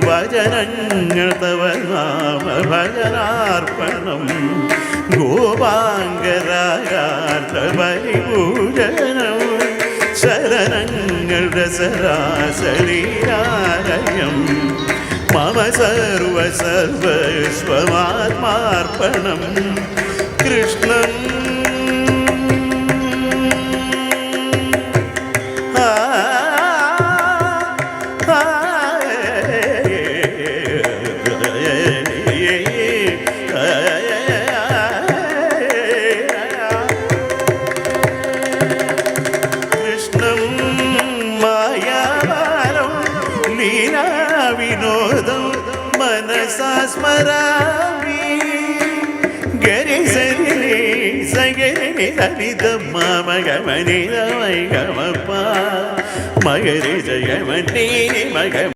വചനങ്ങൾ തവ നാമ ഭജനാർപ്പണം ഗോപാംഗരായാർദ്ധ പരിപൂജനം ശരണങ്ങളുടെ സരാസലീലാലയം മമ സർവസ്വമാത്മാർപ്പണം കൃഷ്ണം വിനോദം മനസാ സ്മരാമി ഗരി സരി സഗരി ഹരിത മഗമനി മഗമ മഗരി ജയമണി മഗ